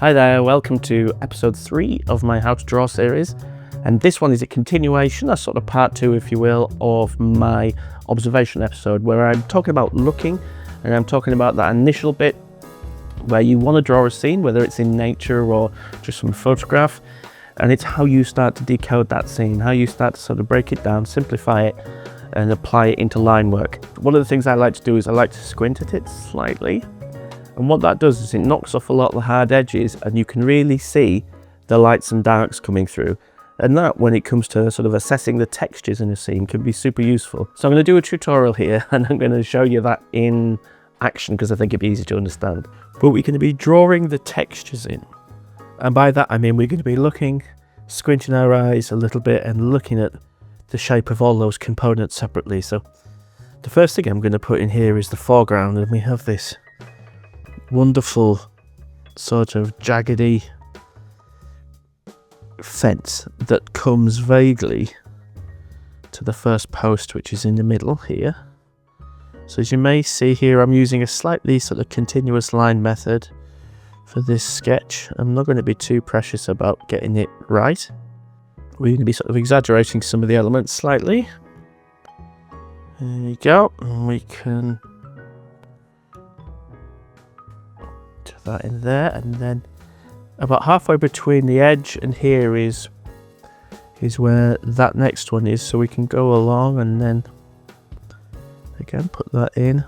Hi there, welcome to episode 3 of my How to Draw series, and this one is a continuation, a sort of part 2 if you will, of my observation episode where I'm talking about looking, and I'm talking about that initial bit where you want to draw a scene, whether it's in nature or just from a photograph, and it's how you start to decode that scene, how you start to sort of break it down, simplify it and apply it into line work. One of the things I like to do is I like to squint at it slightly. And what that does is it knocks off a lot of the hard edges and you can really see the lights and darks coming through. And that, when it comes to sort of assessing the textures in a scene, can be super useful. So I'm going to do a tutorial here and I'm going to show you that in action because I think it'd be easy to understand. But we're going to be drawing the textures in. And by that I mean we're going to be looking, squinting our eyes a little bit and looking at the shape of all those components separately. So the first thing I'm going to put in here is the foreground, and we have this wonderful sort of jaggedy fence that comes vaguely to the first post, which is in the middle here. So as you may see here, I'm using a slightly sort of continuous line method for this sketch. I'm not going to be too precious about getting it right. We're going to be sort of exaggerating some of the elements slightly. There you go, and we can do that in there, and then about halfway between the edge and here is where that next one is, so we can go along and then again put that in.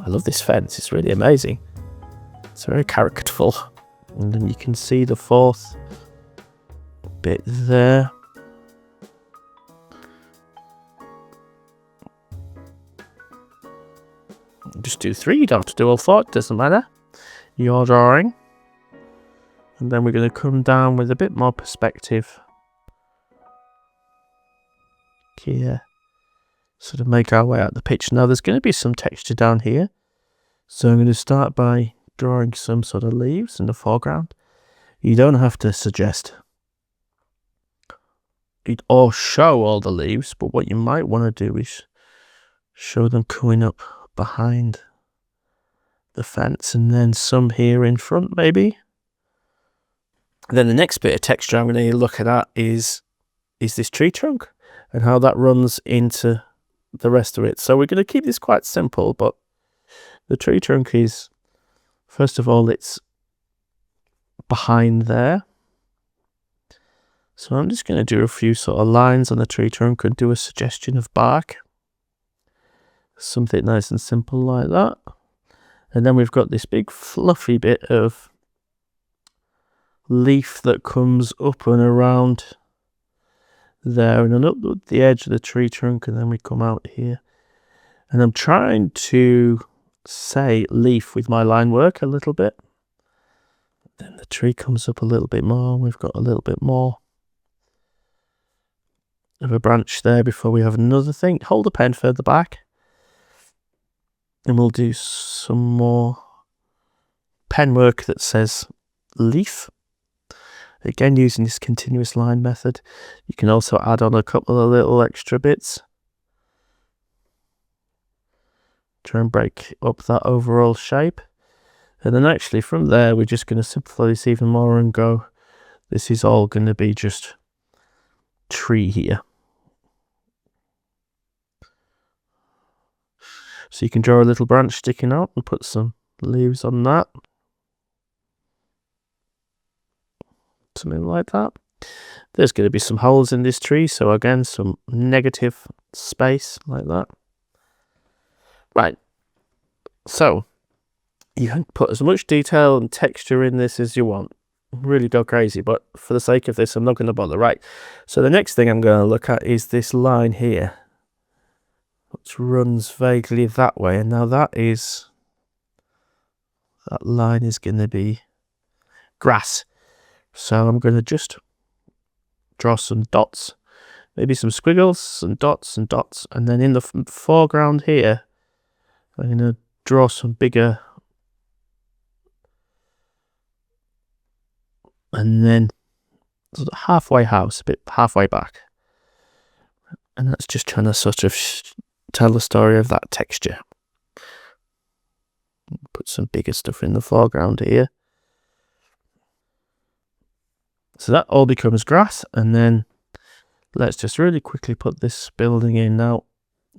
I love this fence, it's really amazing. It's very characterful. And then you can see the fourth bit there. Just do 3, you don't have to do all 4, it doesn't matter. You're drawing. And then we're going to come down with a bit more perspective here. Sort of make our way out the picture. Now there's going to be some texture down here. So I'm going to start by drawing some sort of leaves in the foreground. You don't have to suggest it or show all the leaves, but what you might want to do is show them coming up behind the fence, and then some here in front maybe. Then the next bit of texture I'm going to look at is this tree trunk and how that runs into the rest of it. So we're going to keep this quite simple, but the tree trunk is, first of all, it's behind there. So I'm just going to do a few sort of lines on the tree trunk and do a suggestion of bark. Something nice and simple like that. And then we've got this big fluffy bit of leaf that comes up and around there and then up the edge of the tree trunk, and then we come out here. And I'm trying to say leaf with my line work a little bit. Then the tree comes up a little bit more. We've got a little bit more of a branch there before we have another thing. Hold the pen further back. And we'll do some more pen work that says leaf. Again, using this continuous line method. You can also add on a couple of little extra bits. Try and break up that overall shape. And then actually from there, we're just going to simplify this even more and go, this is all going to be just tree here. So you can draw a little branch sticking out and put some leaves on that. Something like that. There's going to be some holes in this tree, so again, some negative space like that. Right. So you can put as much detail and texture in this as you want. Really go crazy, but for the sake of this, I'm not going to bother. Right. So the next thing I'm going to look at is this line here, which runs vaguely that way. And now that line is going to be grass. So I'm going to just draw some dots, maybe some squiggles and dots and dots. And then in the foreground here, I'm going to draw some bigger, and then sort of halfway house, a bit halfway back. And that's just trying to sort of tell the story of that texture. Put put some bigger stuff in the foreground here. So that all becomes grass, and then let's just really quickly put this building in now.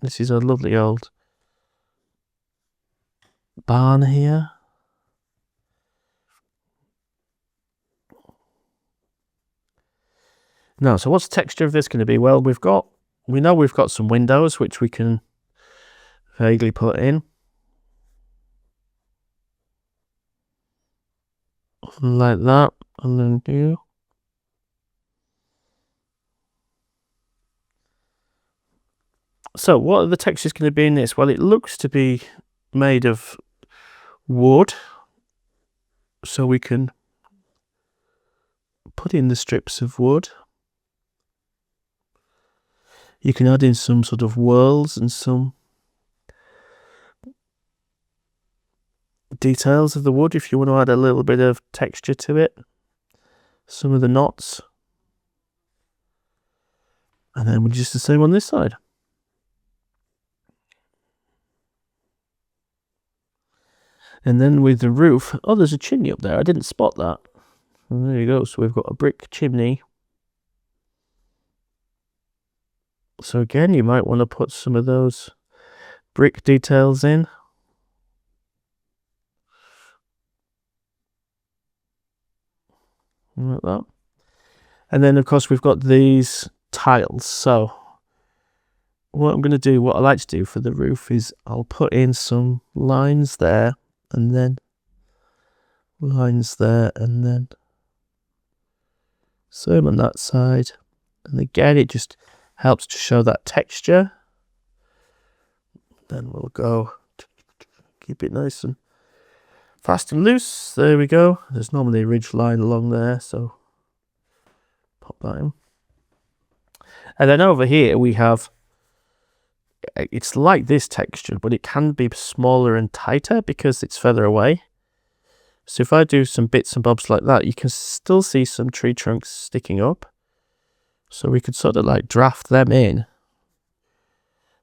This is a lovely old barn here. Now, so what's the texture of this going to be? Well, we know we've got some windows which we can vaguely put in. Like that, and then do. So what are the textures going to be in this? Well, it looks to be made of wood, so we can put in the strips of wood. You can add in some sort of whorls and some details of the wood if you want to add a little bit of texture to it. Some of the knots. And then we'll just the same on this side. And then with the roof, oh, there's a chimney up there. I didn't spot that. And there you go. So we've got a brick chimney. So again, you might want to put some of those brick details in. Like that. And then, of course, we've got these tiles. So what I'm going to do, what I like to do for the roof is I'll put in some lines there, and then lines there, and then same on that side. And again, it just helps to show that texture. Then we'll go, keep it nice and fast and loose. There we go. There's normally a ridge line along there, so pop that in. And then over here we have, it's like this texture, but it can be smaller and tighter because it's further away. So if I do some bits and bobs like that, you can still see some tree trunks sticking up. So we could sort of like draft them in.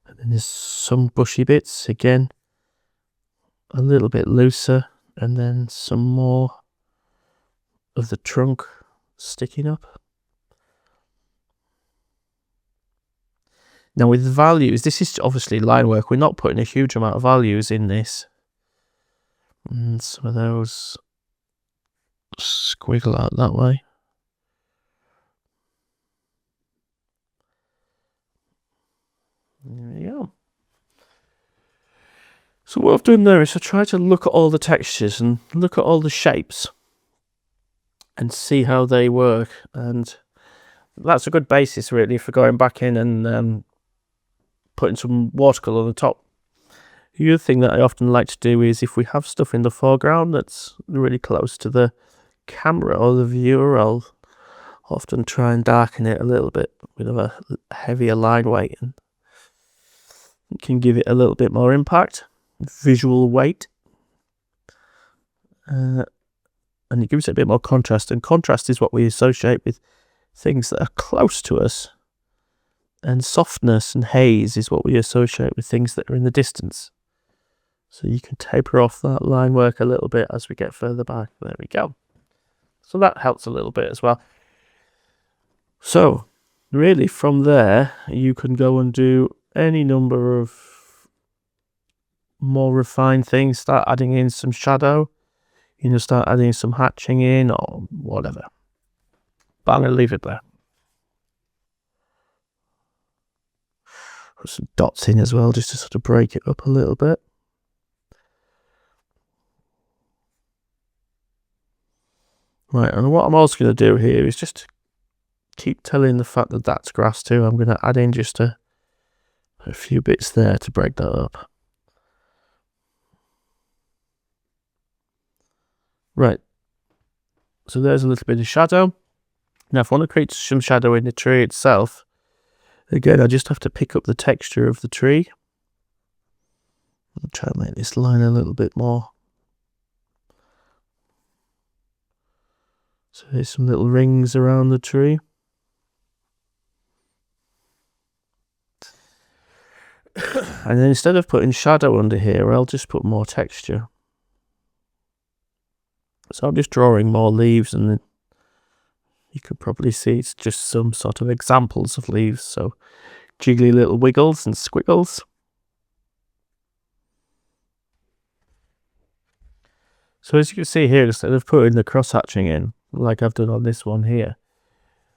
And then there's some bushy bits, again, a little bit looser, and then some more of the trunk sticking up. Now with the values, this is obviously line work. We're not putting a huge amount of values in this. And some of those squiggle out that way. There we go. So what I've done there is I try to look at all the textures and look at all the shapes and see how they work. And that's a good basis really for going back in and putting some watercolour on the top. The other thing that I often like to do is if we have stuff in the foreground that's really close to the camera or the viewer, I'll often try and darken it a little bit with a heavier line weight, and it can give it a little bit more impact, visual weight, and it gives it a bit more contrast. And contrast is what we associate with things that are close to us, and softness and haze is what we associate with things that are in the distance. So you can taper off that line work a little bit as we get further back. There we go. So that helps a little bit as well. So really from there, you can go and do any number of more refined things. Start adding in some shadow. Start adding some hatching in or whatever. But I'm going to leave it there. Put some dots in as well, just to sort of break it up a little bit. Right, and what I'm also going to do here is just keep telling the fact that that's grass too. I'm going to add in just a few bits there to break that up. Right, so there's a little bit of shadow. Now if I want to create some shadow in the tree itself, again I just have to pick up the texture of the tree. I'll try and make this line a little bit more. So there's some little rings around the tree. And then instead of putting shadow under here, I'll just put more texture. So I'm just drawing more leaves, and then you could probably see it's just some sort of examples of leaves. So jiggly little wiggles and squiggles. So as you can see here, instead of putting the cross-hatching in, like I've done on this one here,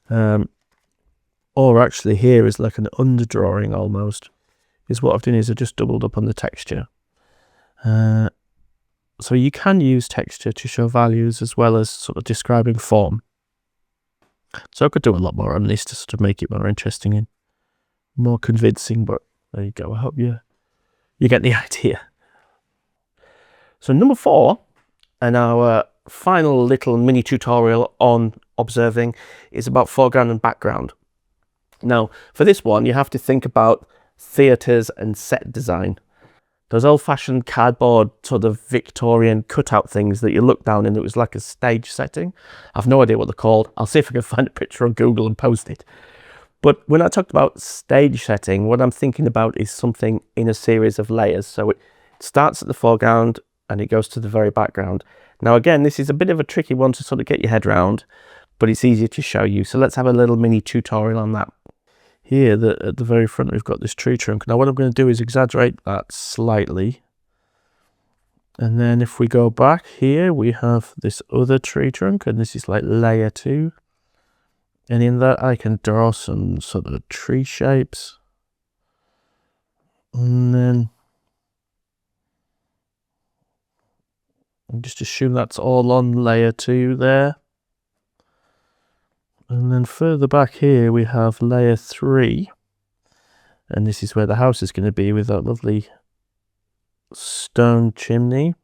or actually here is like an underdrawing almost, is what I've done is I've just doubled up on the texture. So you can use texture to show values as well as sort of describing form. So I could do a lot more on this to sort of make it more interesting and more convincing, but there you go. I hope you get the idea. So number 4, and our final little mini tutorial on observing, is about foreground and background. Now, for this one, you have to think about theatres and set design. Those old-fashioned cardboard sort of Victorian cutout things that you look down and it was like a stage setting. I've no idea what they're called. I'll see if I can find a picture on Google and post it. But when I talked about stage setting, what I'm thinking about is something in a series of layers. So it starts at the foreground and it goes to the very background. Now, again, this is a bit of a tricky one to sort of get your head around, but it's easier to show you. So let's have a little mini tutorial on that. Here, at the very front, we've got this tree trunk. Now, what I'm going to do is exaggerate that slightly. And then if we go back here, we have this other tree trunk, and this is like layer 2. And in that, I can draw some sort of tree shapes. And then I'll just assume that's all on layer 2 there. And then further back here, we have layer 3. And this is where the house is going to be with that lovely stone chimney.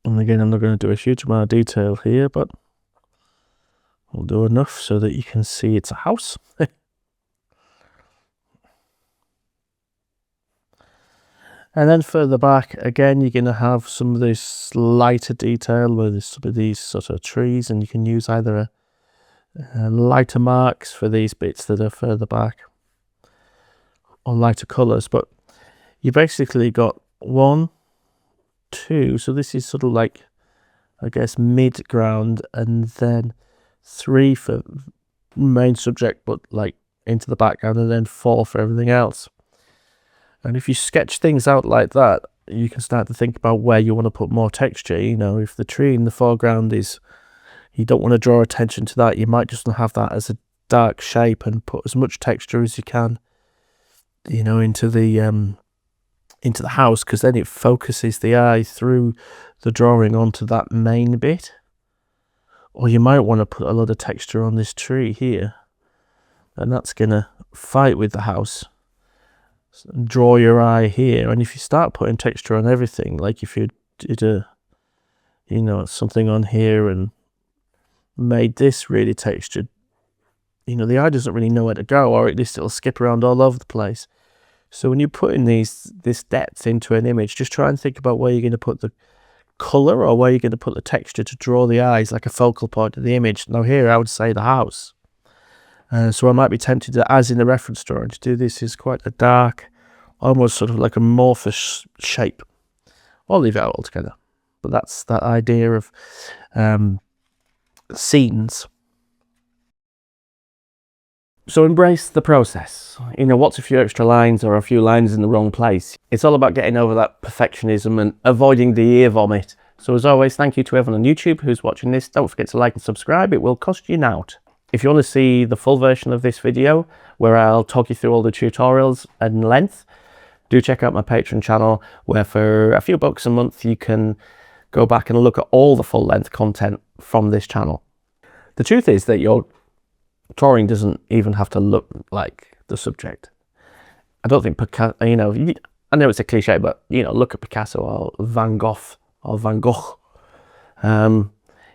And again, I'm not going to do a huge amount of detail here, but we'll do enough so that you can see it's a house. And then further back, again, you're going to have some of this lighter detail where there's some of these sort of trees, and you can use either lighter marks for these bits that are further back or lighter colours. But you basically got 1, 2, so this is sort of like, I guess, midground, and then 3 for main subject, but like into the background, and then 4 for everything else. And if you sketch things out like that, you can start to think about where you want to put more texture. You know, if the tree in the foreground is, you don't want to draw attention to that, you might just have that as a dark shape and put as much texture as you can, you know, into the house, because then it focuses the eye through the drawing onto that main bit. Or you might want to put a lot of texture on this tree here, and that's going to fight with the house. Draw your eye here, and if you start putting texture on everything, like if you did something on here and made this really textured, the eye doesn't really know where to go, or at least it'll skip around all over the place. So when you're putting this depth into an image, just try and think about where you're going to put the color or where you're going to put the texture to draw the eyes like a focal point of the image. Now here I would say the house. So I might be tempted to, as in the reference drawing, to do this is quite a dark, almost sort of like amorphous shape. I'll leave it out altogether. But that's that idea of scenes. So embrace the process. What's a few extra lines or a few lines in the wrong place? It's all about getting over that perfectionism and avoiding the ear vomit. So as always, thank you to everyone on YouTube who's watching this. Don't forget to like and subscribe. It will cost you nought. If you want to see the full version of this video, where I'll talk you through all the tutorials in length, do check out my Patreon channel, where for a few bucks a month you can go back and look at all the full length content from this channel. The truth is that your drawing doesn't even have to look like the subject. I don't think Picasso, I know it's a cliche, but look at Picasso or Van Gogh.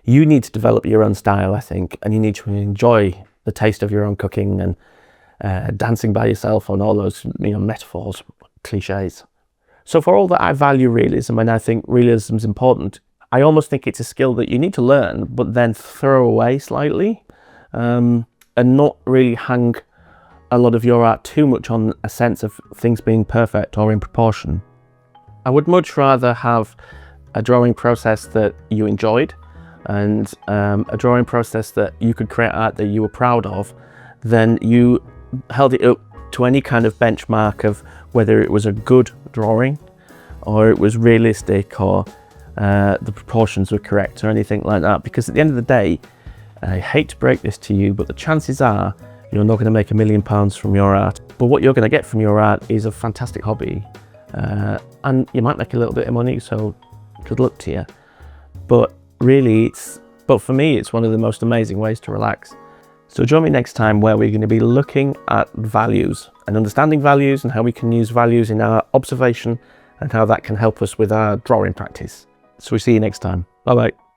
You need to develop your own style, I think, and you need to enjoy the taste of your own cooking and dancing by yourself on all those metaphors, cliches. So for all that I value realism, and I think realism is important, I almost think it's a skill that you need to learn, but then throw away slightly, and not really hang a lot of your art too much on a sense of things being perfect or in proportion. I would much rather have a drawing process that you enjoyed, and a drawing process that you could create art that you were proud of, then you held it up to any kind of benchmark of whether it was a good drawing or it was realistic, or the proportions were correct or anything like that. Because at the end of the day, I hate to break this to you, but the chances are you're not going to make £1 million from your art. But what you're going to get from your art is a fantastic hobby, and you might make a little bit of money, so good luck to you. But really, for me, it's one of the most amazing ways to relax. So join me next time, where we're going to be looking at values and understanding values, and how we can use values in our observation and how that can help us with our drawing practice. So we'll see you next time. Bye bye.